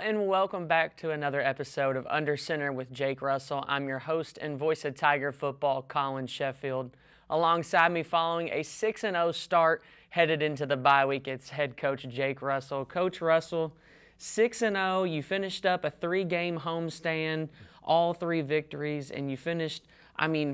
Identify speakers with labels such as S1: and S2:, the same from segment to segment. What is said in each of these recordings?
S1: and welcome back to another episode of Under Center with Jake Russell. I'm your host and voice of Tiger football, Collin Sheffield. Alongside me following a 6-0 start headed into the bye week, it's head coach Jake Russell. Coach Russell, 6-0, you finished up a 3-game homestand, all 3 victories, and you finished,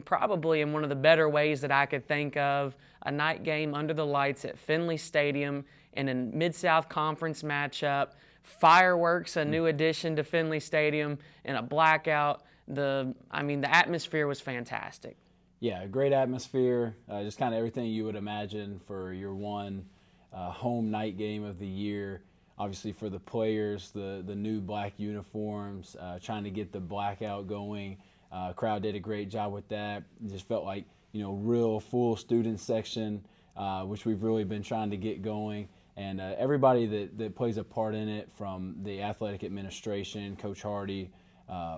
S1: probably in one of the better ways that I could think of, a night game under the lights at Finley Stadium in a Mid-South Conference matchup. Fireworks, a new addition to Finley Stadium, and a blackout. The atmosphere was fantastic.
S2: Yeah, great atmosphere. Just kind of everything you would imagine for your one home night game of the year. Obviously for the players, the new black uniforms, trying to get the blackout going. Crowd did a great job with that. It just felt like, real full student section, which we've really been trying to get going. And everybody that plays a part in it, from the athletic administration, Coach Hardy,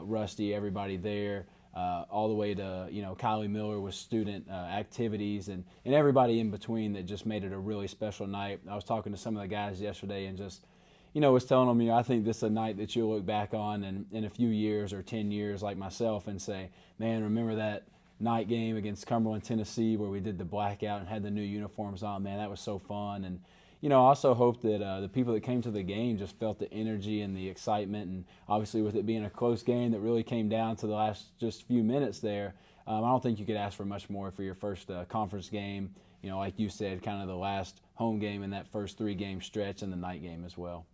S2: Rusty, everybody there, all the way to, Kylie Miller with student activities and everybody in between that just made it a really special night. I was talking to some of the guys yesterday and just, was telling them, I think this is a night that you'll look back on in a few years or 10 years like myself and say, man, remember that night game against Cumberland, Tennessee, where we did the blackout and had the new uniforms on? Man, that was so fun. And I also hope that the people that came to the game just felt the energy and the excitement. And obviously with it being a close game that really came down to the last just few minutes there, I don't think you could ask for much more for your first conference game. Like you said, kind of the last home game in that first 3-game stretch, and the night game as well.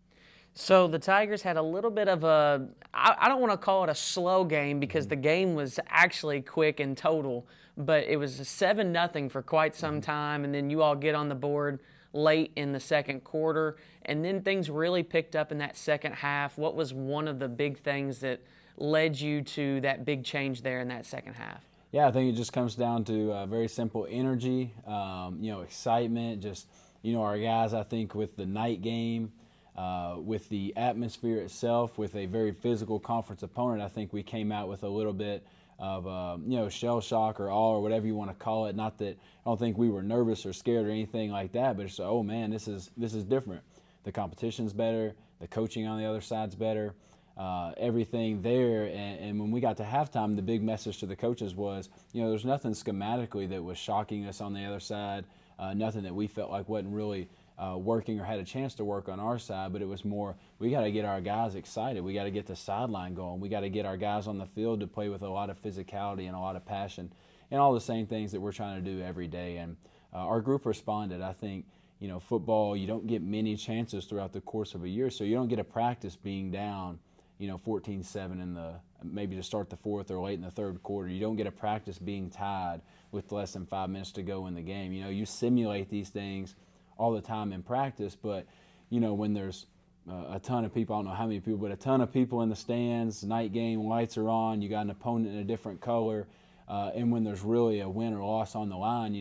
S1: So the Tigers had a little bit of I don't want to call it a slow game because the game was actually quick in total, but it was a 7-0 for quite some time, and then you all get on the board late in the second quarter, and then things really picked up in that second half. What was one of the big things that led you to that big change there in that second half?
S2: Yeah, I think it just comes down to very simple energy, excitement, just, our guys, I think with the night game, with the atmosphere itself, with a very physical conference opponent, I think we came out with a little bit of shell shock or awe or whatever you want to call it. Not that I don't think we were nervous or scared or anything like that, but it's oh man, this is different. The competition's better, the coaching on the other side's better, everything there. And when we got to halftime, the big message to the coaches was, there's nothing schematically that was shocking us on the other side, nothing that we felt like wasn't really working or had a chance to work on our side, but it was more, we got to get our guys excited. We got to get the sideline going. We got to get our guys on the field to play with a lot of physicality and a lot of passion and all the same things that we're trying to do every day. And our group responded. I think, football, you don't get many chances throughout the course of a year, so you don't get a practice being down, 14-7 maybe to start the fourth or late in the third quarter. You don't get a practice being tied with less than 5 minutes to go in the game. You simulate these things all the time in practice, but when there's a ton of people, I don't know how many people, but a ton of people in the stands, night game, lights are on, you got an opponent in a different color, and when there's really a win or loss on the line,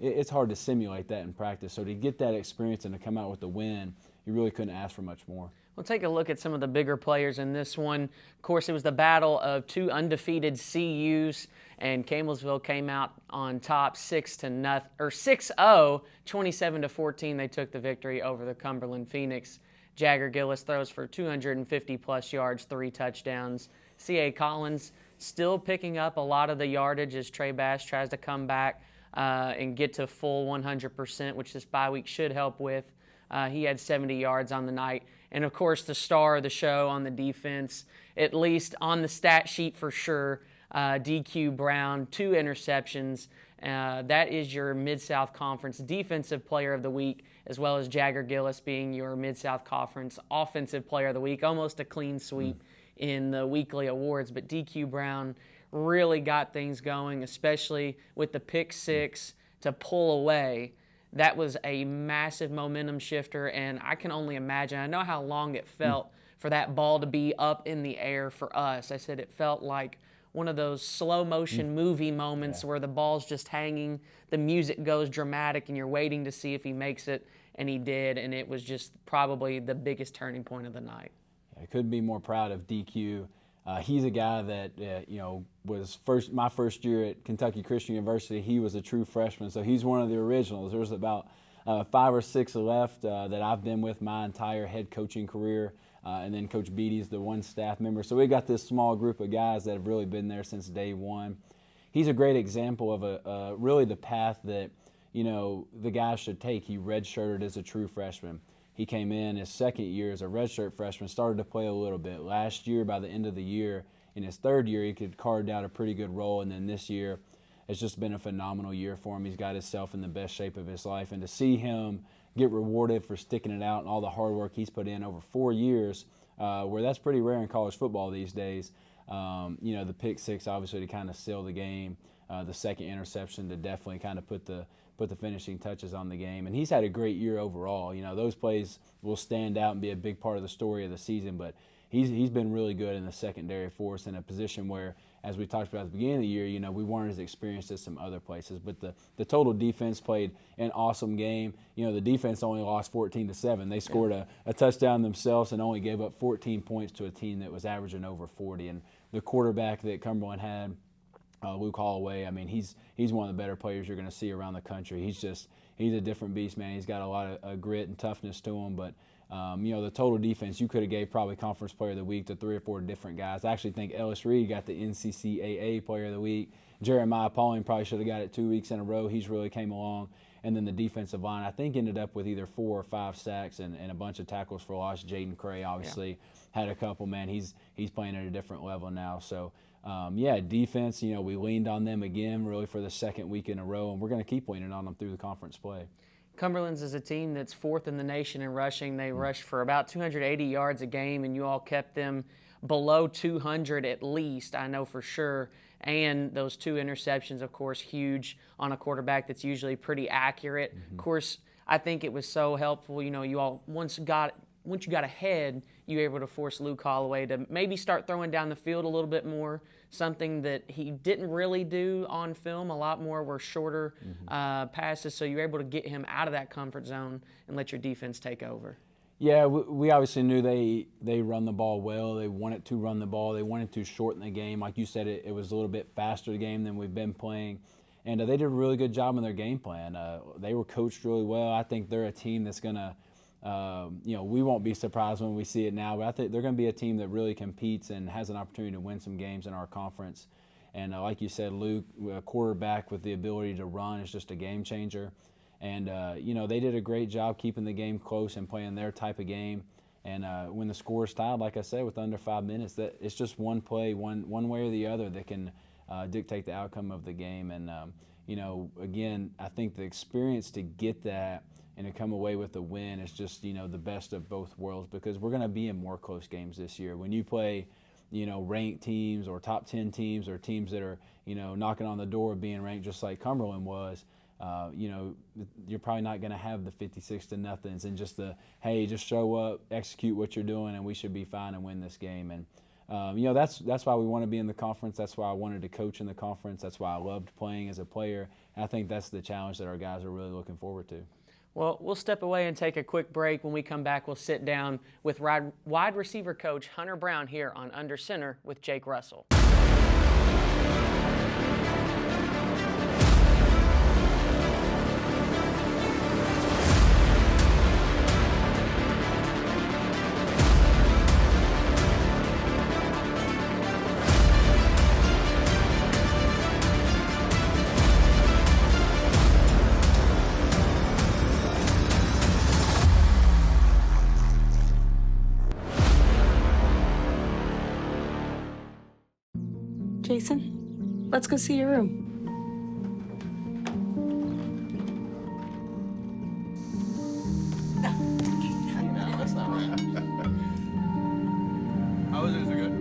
S2: it's hard to simulate that in practice. So to get that experience and to come out with the win, you really couldn't ask for much more.
S1: We'll take a look at some of the bigger players in this one. Of course, it was the battle of 2 undefeated CUs, and Campbellsville came out on top 6-0, 27-14. They took the victory over the Cumberland Phoenix. Jagger Gillis throws for 250-plus yards, 3 touchdowns. C.A. Collins still picking up a lot of the yardage as Trey Bass tries to come back and get to full 100%, which this bye week should help with. He had 70 yards on the night. And, of course, the star of the show on the defense, at least on the stat sheet for sure, DQ Brown, 2 interceptions. That is your Mid-South Conference Defensive Player of the Week, as well as Jagger Gillis being your Mid-South Conference Offensive Player of the Week. Almost a clean sweep in the weekly awards. But DQ Brown really got things going, especially with the pick 6 to pull away. That was a massive momentum shifter, and I can only imagine. I know how long it felt for that ball to be up in the air for us. I said it felt like one of those slow motion movie moments where the ball's just hanging, the music goes dramatic, and you're waiting to see if he makes it, and he did, and it was just probably the biggest turning point of the night.
S2: I couldn't be more proud of DQ. He's a guy that was my first year at Kentucky Christian University. He was a true freshman, so he's one of the originals. There's about 5 or 6 left that I've been with my entire head coaching career. and then Coach Beatty's the one staff member. So we got this small group of guys that have really been there since day one. He's a great example of really the path that, the guys should take. He redshirted as a true freshman. He came in his second year as a redshirt freshman, started to play a little bit. Last year, by the end of the year, in his third year, he could carve out a pretty good role. And then this year, it's just been a phenomenal year for him. He's got himself in the best shape of his life. And to see him get rewarded for sticking it out and all the hard work he's put in over 4 years, where that's pretty rare in college football these days. The pick six, obviously, to kind of seal the game. The second interception to definitely kind of put the finishing touches on the game. And he's had a great year overall. Those plays will stand out and be a big part of the story of the season, but he's been really good in the secondary for us in a position where, as we talked about at the beginning of the year, we weren't as experienced as some other places. But the total defense played an awesome game. The defense only lost 14-7. They scored a touchdown themselves and only gave up 14 points to a team that was averaging over 40. And the quarterback that Cumberland had, Luke Holloway, he's one of the better players you're going to see around the country. He's a different beast, man. He's got a lot of grit and toughness to him. But, the total defense, you could have gave probably Conference Player of the Week to 3 or 4 different guys. I actually think Ellis Reed got the NCCAA Player of the Week. Jeremiah Pauling probably should have got it 2 weeks in a row. He's really came along. And then the defensive line, I think, ended up with either 4 or 5 sacks and a bunch of tackles for loss. Jaden Cray obviously had a couple. Man, he's playing at a different level now. So, defense, we leaned on them again really for the second week in a row, and we're going to keep leaning on them through the conference play.
S1: Cumberland's is a team that's 4th in the nation in rushing. They rush for about 280 yards a game, and you all kept them below 200 at least, I know for sure. And those 2 interceptions, of course, huge on a quarterback that's usually pretty accurate. Of course, I think it was so helpful. You all, once you got ahead, you were able to force Luke Holloway to maybe start throwing down the field a little bit more, something that he didn't really do on film. A lot more were shorter passes, so you were able to get him out of that comfort zone and let your defense take over.
S2: Yeah, we obviously knew they run the ball well. They wanted to run the ball. They wanted to shorten the game. Like you said, it was a little bit faster game than we've been playing. And they did a really good job in their game plan. They were coached really well. I think they're a team that's going to we won't be surprised when we see it now, but I think they're going to be a team that really competes and has an opportunity to win some games in our conference. And like you said, Luke, a quarterback with the ability to run is just a game changer. And, they did a great job keeping the game close and playing their type of game. And when the score is tied, like I said, with under 5 minutes, that it's just one play, one way or the other that can dictate the outcome of the game. And, again, I think the experience to get that and to come away with a win is just, the best of both worlds, because we're going to be in more close games this year. When you play, ranked teams or top 10 teams or teams that are, knocking on the door of being ranked just like Cumberland was, you're probably not going to have the 56-0 and just just show up, execute what you're doing, and we should be fine and win this game. And, that's why we want to be in the conference. That's why I wanted to coach in the conference. That's why I loved playing as a player. And I think that's the challenge that our guys are really looking forward to.
S1: Well, we'll step away and take a quick break. When we come back, we'll sit down with wide receiver coach Hunter Brown here on Under Center with Jake Russell.
S3: Jason, let's go see your room.
S4: No, that's not right. How is it? Is it good?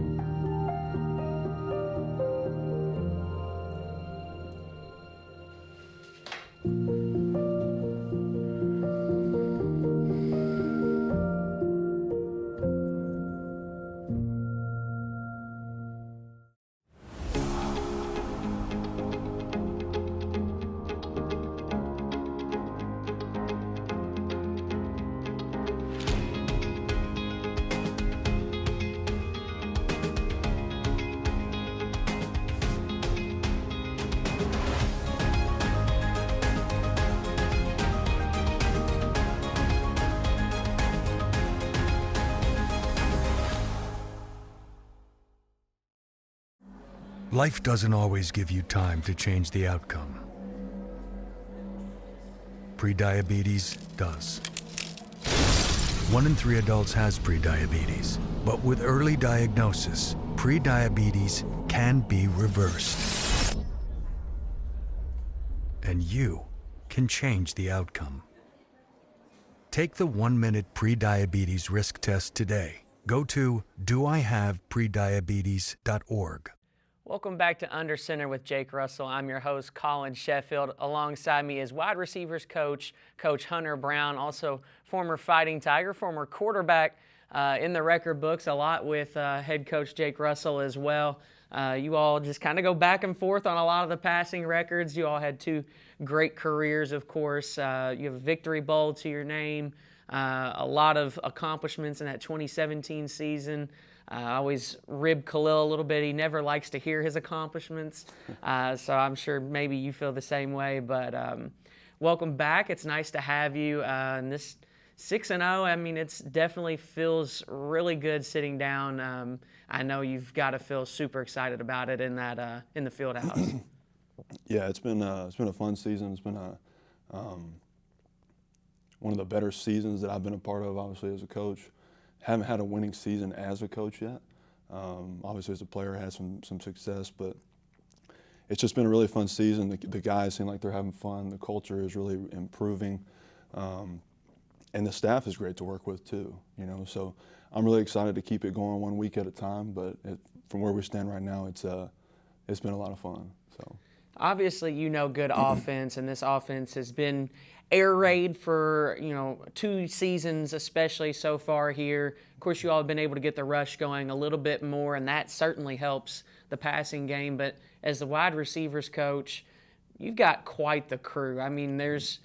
S5: Life doesn't always give you time to change the outcome. Prediabetes does. 1 in 3 adults has prediabetes, but with early diagnosis, prediabetes can be reversed. And you can change the outcome. Take the 1-minute prediabetes risk test today. Go to doihaveprediabetes.org.
S1: Welcome back to Under Center with Jake Russell. I'm your host, Collin Sheffield. Alongside me is wide receivers coach, Coach Hunter Brown, also former Fighting Tiger, former quarterback in the record books, a lot with head coach Jake Russell as well. You all just kind of go back and forth on a lot of the passing records. You all had 2 great careers, of course. You have a Victory Bowl to your name, a lot of accomplishments in that 2017 season. I always rib Khalil a little bit. He never likes to hear his accomplishments, so I'm sure maybe you feel the same way. But welcome back. It's nice to have you. And this 6-0, I mean, it's definitely feels really good sitting down. I know you've got to feel super excited about it in that in the field house.
S6: Yeah, it's been a fun season. It's been one of the better seasons that I've been a part of, obviously, as a coach. Haven't had a winning season as a coach yet. Obviously, as a player, had some success, but it's just been a really fun season. The guys seem like they're having fun. The culture is really improving, and the staff is great to work with too. You know, so I'm really excited to keep it going 1 week at a time. But from where we stand right now, it's been a lot of fun. So
S1: obviously, you know, good offense, and this offense has been air raid for 2 seasons, especially so far here. Of course, you all have been able to get the rush going a little bit more, and that certainly helps the passing game. But as the wide receivers coach, you've got quite the crew. I mean, there's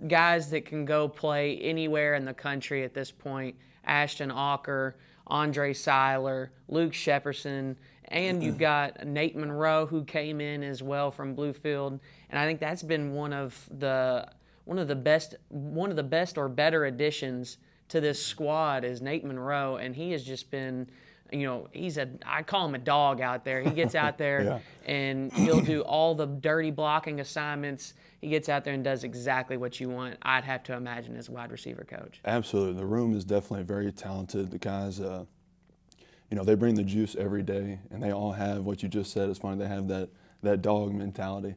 S1: guys that can go play anywhere in the country at this point. Ashton Auker, Andre Seiler, Luke Shepperson, and you've got Nate Monroe, who came in as well from Bluefield. And I think that's been one of the best or better additions to this squad is Nate Monroe, and he has just been, I call him a dog out there. He gets out there
S6: Yeah.
S1: and he'll do all the dirty blocking assignments. He gets out there and does exactly what you want, I'd have to imagine, as a wide receiver coach.
S6: absolutely, the room is definitely very talented. The guys, they bring the juice every day, and they all have what you just said. It's funny, they have that dog mentality.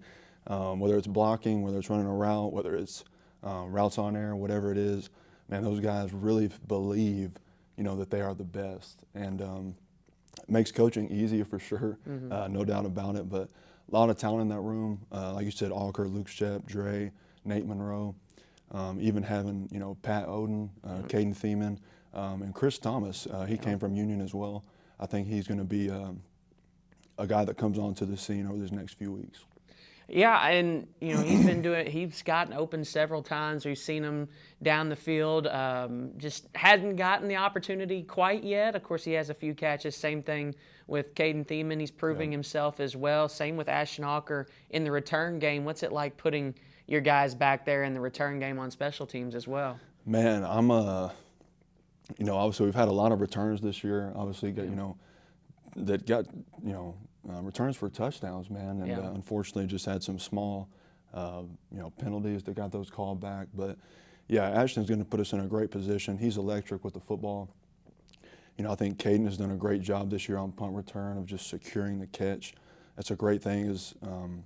S6: Whether it's blocking, whether it's running a route, whether it's routes on air, whatever it is, man, those guys really believe, that they are the best. And it makes coaching easier for sure, no doubt about it. But a lot of talent in that room. Like you said, Alker, Luke Shep, Dre, Nate Monroe, even having, Pat Oden, Caden Thiemann, and Chris Thomas. He came from Union as well. I think he's going to be a guy that comes onto the scene over these next few weeks.
S1: Yeah, and he's gotten open several times. We've seen him down the field. Just hasn't gotten the opportunity quite yet. Of course, he has a few catches. Same thing with Caden Thiemann. He's proving himself as well. Same with Ashton Auker in the return game. What's it like putting your guys back there in the return game on special teams as well?
S6: Man, I'm obviously we've had a lot of returns this year. Obviously, returns for touchdowns, man, and unfortunately just had some small, penalties that got those called back. But yeah, Ashton's going to put us in a great position. He's electric with the football. I think Caden has done a great job this year on punt return of just securing the catch. That's a great thing is when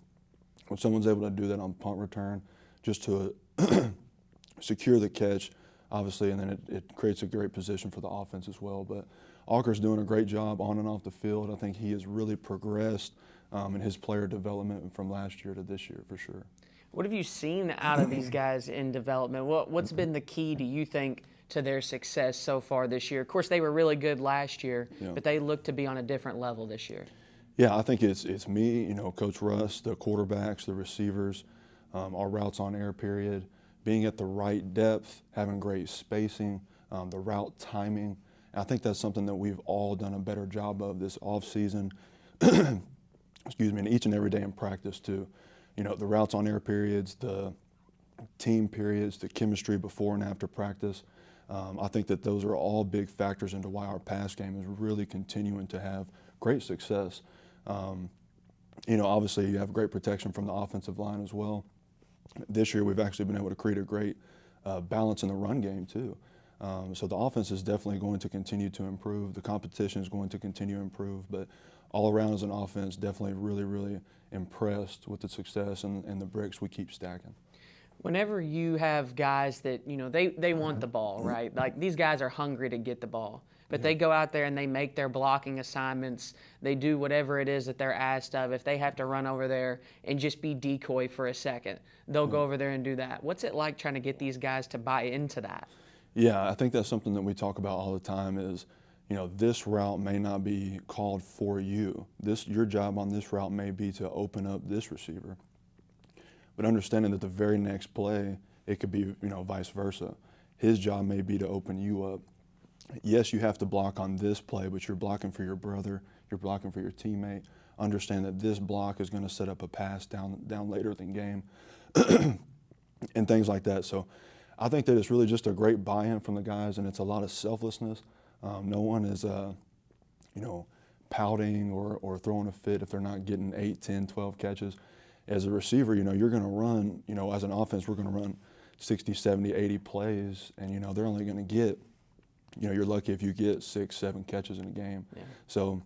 S6: someone's able to do that on punt return, just to secure the catch, obviously, and then it creates a great position for the offense as well. But Auker's doing a great job on and off the field. I think he has really progressed in his player development from last year to this year for sure.
S1: What have you seen out of these guys in development? What's been the key, do you think, to their success so far this year? Of course, they were really good last year, but they look to be on a different level this year.
S6: Yeah, I think it's me, Coach Russ, the quarterbacks, the receivers, our routes on air period, being at the right depth, having great spacing, the route timing. And I think that's something that we've all done a better job of this offseason, and each and every day in practice too. The routes on air periods, the team periods, the chemistry before and after practice. I think that those are all big factors into why our pass game is really continuing to have great success. obviously you have great protection from the offensive line as well. This year we've actually been able to create a great balance in the run game too. So the offense is definitely going to continue to improve. The competition is going to continue to improve, but all around as an offense, definitely really impressed with the success and the bricks we keep stacking.
S1: Whenever you have guys that, they want the ball, right? Like these guys are hungry to get the ball, but they go out there and they make their blocking assignments. They do whatever it is that they're asked of. If they have to run over there and just be decoy for a second, they'll go over there and do that. What's it like trying to get these guys to buy into that?
S6: Yeah, I think that's something that we talk about all the time is, this route may not be called for you. Your job on this route may be to open up this receiver. But understanding that the very next play, it could be, vice versa. His job may be to open you up. Yes, you have to block on this play, but you're blocking for your brother, you're blocking for your teammate. Understand that this block is going to set up a pass down later in the game and things like that. So I think that it's really just a great buy-in from the guys, and it's a lot of selflessness. No one is, pouting or throwing a fit if they're not getting 8, 10, 12 catches. As a receiver, you're going to run, as an offense, we're going to run 60, 70, 80 plays, and, they're only going to get, you're lucky if you get 6, 7 catches in a game. Yeah. So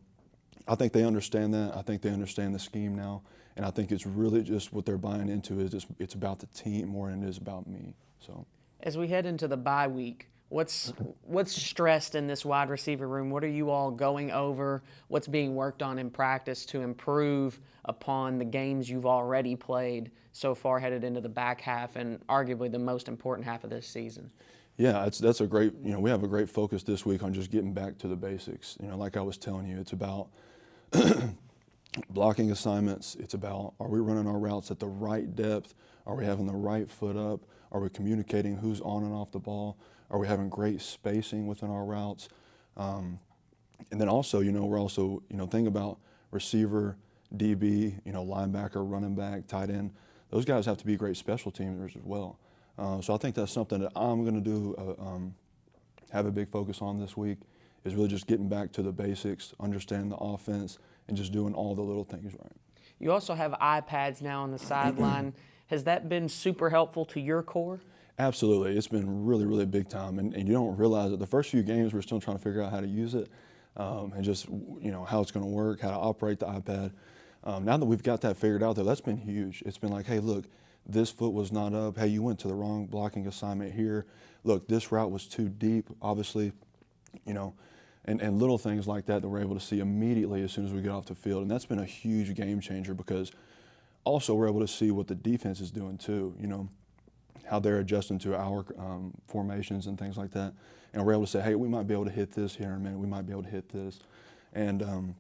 S6: I think they understand that. I think they understand the scheme now, and I think it's really just what they're buying into is it's about the team more than it is about me. So
S1: as we head into the bye week, what's stressed in this wide receiver room? What are you all going over? What's being worked on in practice to improve upon the games you've already played so far headed into the back half and arguably the most important half of this season?
S6: Yeah, that's a great, we have a great focus this week on just getting back to the basics. Like I was telling you, it's about blocking assignments. It's about, are we running our routes at the right depth? Are we having the right foot up? Are we communicating who's on and off the ball? Are we having great spacing within our routes? And then also, we're also, think about receiver, DB, linebacker, running back, tight end. Those guys have to be great special teamers as well. So I think that's something that I'm going to do, have a big focus on this week, is really just getting back to the basics, understanding the offense, and just doing all the little things right.
S1: You also have iPads now on the sideline. Has that been super helpful to your core?
S6: Absolutely. It's been really big time. And you don't realize it. The first few games, we're still trying to figure out how to use it and just, how it's going to work, how to operate the iPad. Now that we've got that figured out, though, that's been huge. It's been like, hey, look, this foot was not up. Hey, you went to the wrong blocking assignment here. Look, this route was too deep, obviously, and little things like that we're able to see immediately as soon as we get off the field. And that's been a huge game changer because also we're able to see what the defense is doing too, how they're adjusting to our formations and things like that. And we're able to say, hey, we might be able to hit this here in a minute. We might be able to hit this. And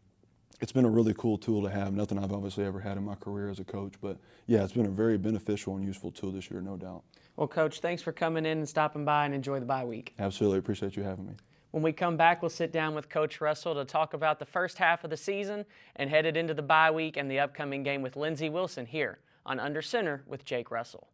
S6: it's been a really cool tool to have. Nothing I've obviously ever had in my career as a coach. But, yeah, it's been a very beneficial and useful tool this year, no doubt.
S1: Well, Coach, thanks for coming in and stopping by and enjoy the bye week.
S6: Absolutely. Appreciate you having me.
S1: When we come back, we'll sit down with Coach Russell to talk about the first half of the season and headed into the bye week and the upcoming game with Lindsey Wilson here on Under Center with Jake Russell.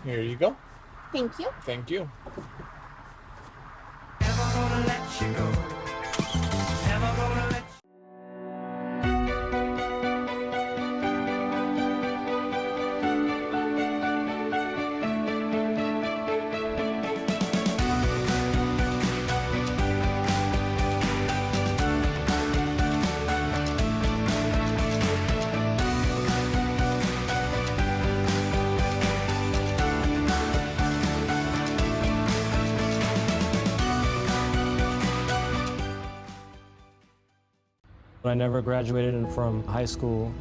S4: Here you go.
S7: Thank you.
S4: Thank you.
S8: Never gonna let you go. Never gonna let you
S9: When I never graduated from high school,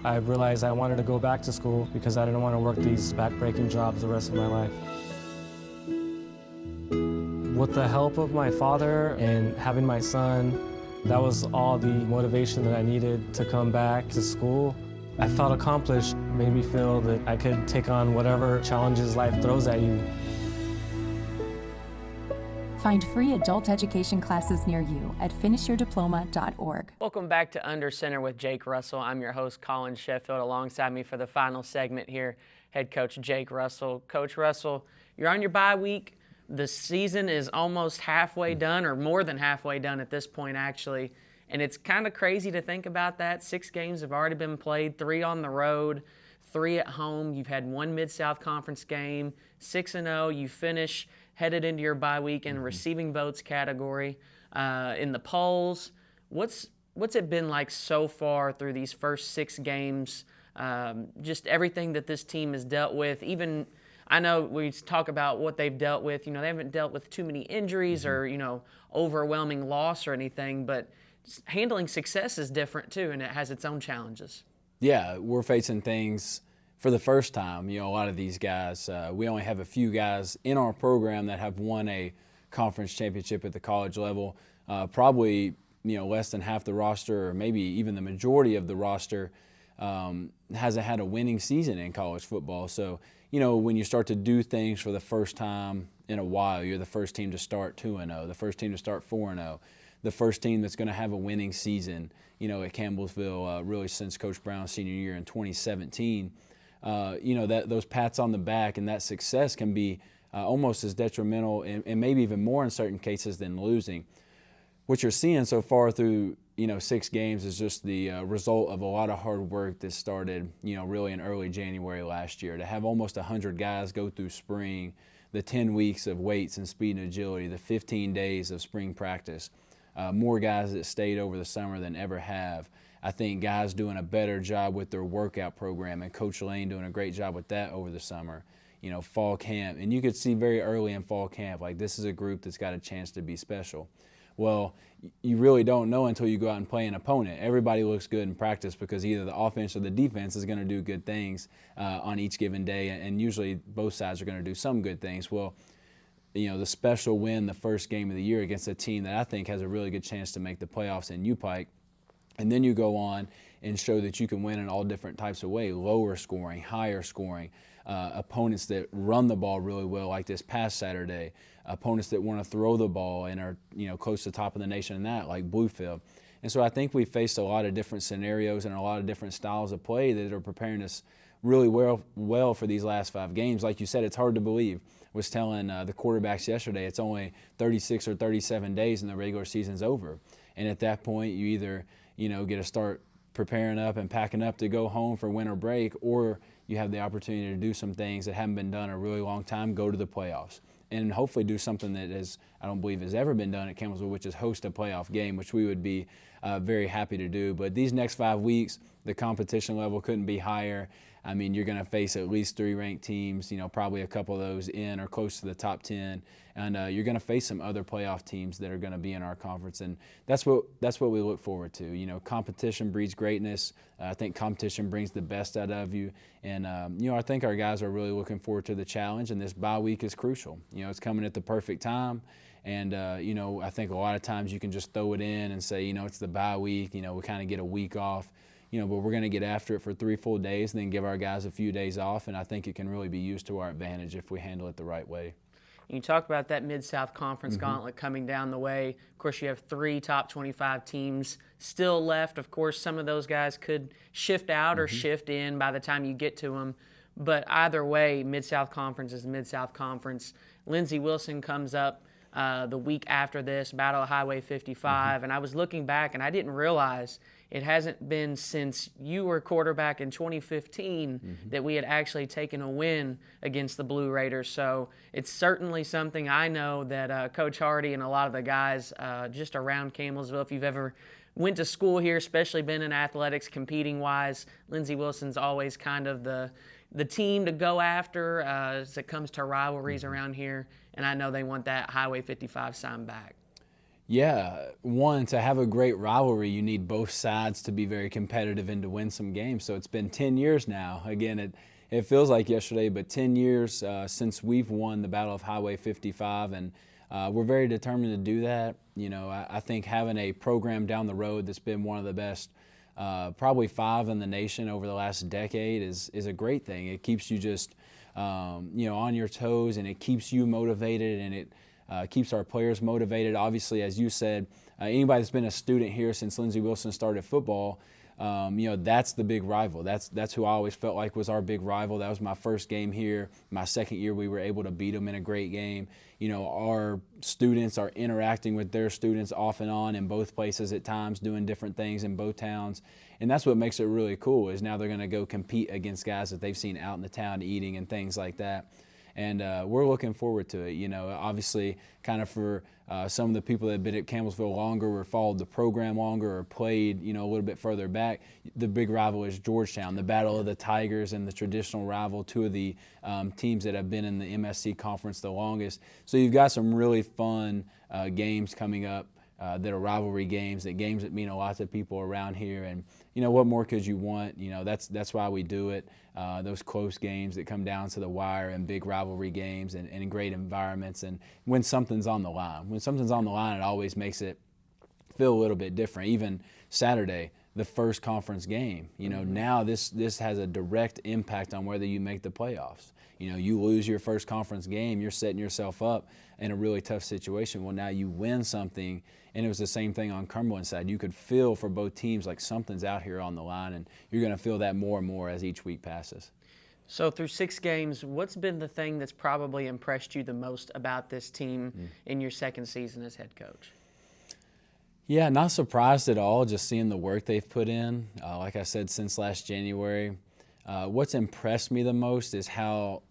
S9: I realized I wanted to go back to school because I didn't want to work these back-breaking jobs the rest of my life. With the help of my father and having my son, that was all the motivation that I needed to come back to school. I felt accomplished, made me feel that I could take on whatever challenges life throws at you.
S7: Find free adult education classes near you at finishyourdiploma.org.
S1: Welcome back to Under Center with Jake Russell. I'm your host, Collin Sheffield. Alongside me for the final segment here, head coach Jake Russell. Coach Russell, you're on your bye week. The season is almost halfway done, or more than halfway done at this point, actually. And it's kind of crazy to think about that. 6 games have already been played, 3 on the road, 3 at home. You've had 1 Mid-South Conference game, 6-0. You finish headed into your bye week in receiving votes category in the polls. What's it been like so far through these first 6 games? Just everything that this team has dealt with. Even I know we talk about what they've dealt with. You know, they haven't dealt with too many injuries or, you know, overwhelming loss or anything, but handling success is different too, and it has its own challenges.
S2: Yeah, we're facing things for the first time. You know, a lot of these guys, we only have a few guys in our program that have won a conference championship at the college level. Probably, you know, less than half the roster, or maybe even the majority of the roster, hasn't had a winning season in college football. So, you know, when you start to do things for the first time in a while, you're the first team to start 2-0, the first team to start 4-0, the first team that's going to have a winning season, you know, at Campbellsville, really since Coach Brown's senior year in 2017. You know, that those pats on the back and that success can be almost as detrimental and maybe even more in certain cases than losing. What you're seeing so far through, you know, 6 games is just the result of a lot of hard work that started, you know, really in early January last year. To have almost 100 guys go through spring, the 10 weeks of weights and speed and agility, the 15 days of spring practice, more guys that stayed over the summer than ever have. I think guys doing a better job with their workout program, and Coach Lane doing a great job with that over the summer. You know, fall camp, and you could see very early in fall camp, like, this is a group that's got a chance to be special. Well, you really don't know until you go out and play an opponent. Everybody looks good in practice because either the offense or the defense is going to do good things on each given day, and usually both sides are going to do some good things. Well, you know, the special win, the first game of the year against a team that I think has a really good chance to make the playoffs in UPike, and then you go on and show that you can win in all different types of ways, lower scoring, higher scoring, opponents that run the ball really well like this past Saturday, opponents that want to throw the ball and are, you know, close to the top of the nation in that, like Bluefield. And so I think we faced a lot of different scenarios and a lot of different styles of play that are preparing us really well for these last 5 games. Like you said, it's hard to believe. I was telling the quarterbacks yesterday it's only 36 or 37 days and the regular season's over. And at that point, you either, you know, get to start preparing up and packing up to go home for winter break, or you have the opportunity to do some things that haven't been done in a really long time, go to the playoffs, and hopefully do something that I don't believe has ever been done at Campbellsville, which is host a playoff game, which we would be very happy to do. But these next 5 weeks, the competition level couldn't be higher. I mean, you're going to face at least 3 ranked teams, you know, probably a couple of those in or close to the top 10. And you're going to face some other playoff teams that are going to be in our conference. And that's what we look forward to. You know, competition breeds greatness. I think competition brings the best out of you. And, you know, I think our guys are really looking forward to the challenge, and this bye week is crucial. You know, it's coming at the perfect time. And, you know, I think a lot of times you can just throw it in and say, you know, it's the bye week. You know, we kind of get a week off. You know, but we're going to get after it for 3 full days and then give our guys a few days off, and I think it can really be used to our advantage if we handle it the right way.
S1: You talk about that Mid-South Conference gauntlet coming down the way. Of course, you have 3 top 25 teams still left. Of course, some of those guys could shift out or shift in by the time you get to them. But either way, Mid-South Conference is Mid-South Conference. Lindsey Wilson comes up the week after this, Battle of Highway 55. And I was looking back, and I didn't realize it hasn't been since you were quarterback in 2015 that we had actually taken a win against the Blue Raiders. So it's certainly something I know that Coach Hardy and a lot of the guys just around Campbellsville, if you've ever went to school here, especially been in athletics competing-wise, Lindsey Wilson's always kind of the team to go after as it comes to rivalries around here. And I know they want that Highway 55 sign back.
S2: Yeah, one, to have a great rivalry, you need both sides to be very competitive and to win some games. So it's been 10 years now. Again, it feels like yesterday, but 10 years since we've won the Battle of Highway 55, and we're very determined to do that. You know, I think having a program down the road that's been one of the best, probably 5 in the nation over the last decade is a great thing. It keeps you just, you know, on your toes, and it keeps you motivated, and it keeps our players motivated. Obviously, as you said, anybody that's been a student here since Lindsey Wilson started football, that's the big rival. That's who I always felt like was our big rival. That was my first game here. My second year, we were able to beat them in a great game. Our students are interacting with their students off and on in both places at times, doing different things in both towns. And that's what makes it really cool, is now they're going to go compete against guys that they've seen out in the town eating and things like that. And we're looking forward to it. Obviously, kind of for some of the people that have been at Campbellsville longer or followed the program longer or played, a little bit further back, the big rival is Georgetown, the Battle of the Tigers and the traditional rival, two of the teams that have been in the MSC conference the longest. So you've got some really fun games coming up that are rivalry games, games that mean a lot to people around here. And, what more could you want? That's why we do it. Those close games that come down to the wire and big rivalry games and in great environments. And when something's on the line. When something's on the line, it always makes it feel a little bit different. Even Saturday, the first conference game, now this has a direct impact on whether you make the playoffs. You lose your first conference game, you're setting yourself up in a really tough situation. Well, now you win something, and it was the same thing on Cumberland's side. You could feel for both teams like something's out here on the line, and you're going to feel that more and more as each week passes.
S1: So through 6 games, what's been the thing that's probably impressed you the most about this team in your second season as head coach?
S2: Yeah, not surprised at all, just seeing the work they've put in. Like I said, since last January. What's impressed me the most is how,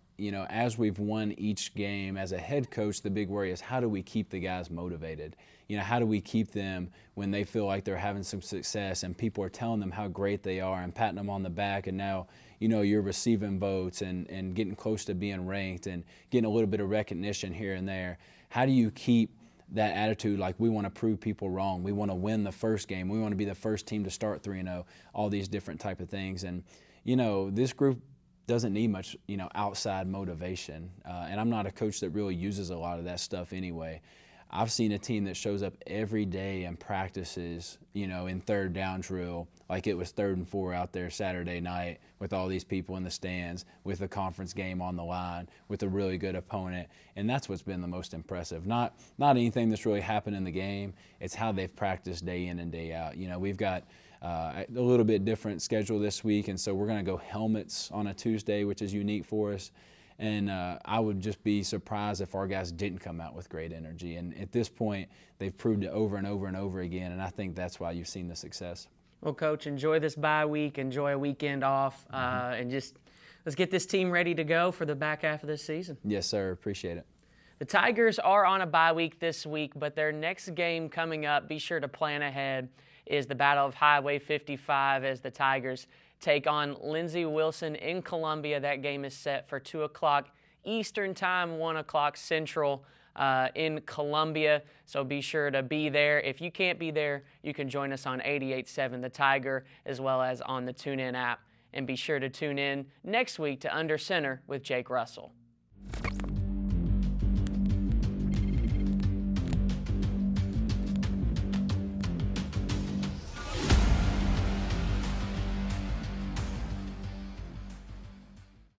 S2: as we've won each game, as a head coach, the big worry is how do we keep the guys motivated? How do we keep them when they feel like they're having some success and people are telling them how great they are and patting them on the back, and now, you're receiving votes and getting close to being ranked and getting a little bit of recognition here and there. How do you keep that attitude, like we want to prove people wrong, we want to win the first game, we want to be the first team to start 3-0, all these different type of things. And this group doesn't need much outside motivation, and I'm not a coach that really uses a lot of that stuff anyway. I've seen a team that shows up every day and practices in third down drill like it was 3rd and 4 out there Saturday night with all these people in the stands, with a conference game on the line, with a really good opponent. And that's what's been the most impressive. Not anything that's really happened in the game. It's how they've practiced day in and day out. We've got a little bit different schedule this week, and so we're going to go helmets on a Tuesday, which is unique for us. And I would just be surprised if our guys didn't come out with great energy. And at this point, they've proved it over and over and over again, and I think that's why you've seen the success.
S1: Well, Coach, enjoy this bye week, enjoy a weekend off, and just let's get this team ready to go for the back half of this season.
S2: Yes, sir. Appreciate it.
S1: The Tigers are on a bye week this week, but their next game coming up, be sure to plan ahead, is the Battle of Highway 55 as the Tigers take on Lindsey Wilson in Columbia. That game is set for 2 o'clock Eastern Time, 1 o'clock Central in Columbia. So be sure to be there. If you can't be there, you can join us on 88.7 The Tiger as well as on the TuneIn app. And be sure to tune in next week to Under Center with Jake Russell.